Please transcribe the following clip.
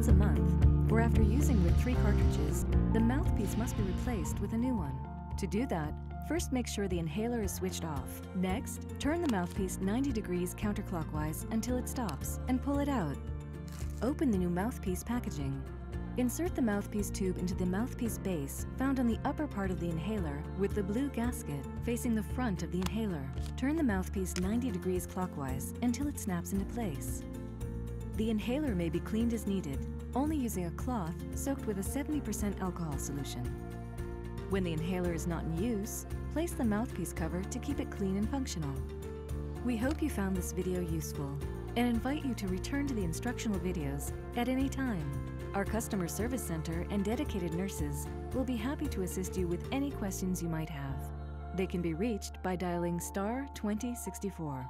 once a month, or after using with 3 cartridges, the mouthpiece must be replaced with a new one. To do that, first make sure the inhaler is switched off. Next, turn the mouthpiece 90 degrees counterclockwise until it stops and pull it out. Open the new mouthpiece packaging. Insert the mouthpiece tube into the mouthpiece base found on the upper part of the inhaler with the blue gasket facing the front of the inhaler. Turn the mouthpiece 90 degrees clockwise until it snaps into place. The inhaler may be cleaned as needed, only using a cloth soaked with a 70% alcohol solution. When the inhaler is not in use, place the mouthpiece cover to keep it clean and functional. We hope you found this video useful and invite you to return to the instructional videos at any time. Our customer service center and dedicated nurses will be happy to assist you with any questions you might have. They can be reached by dialing *2064.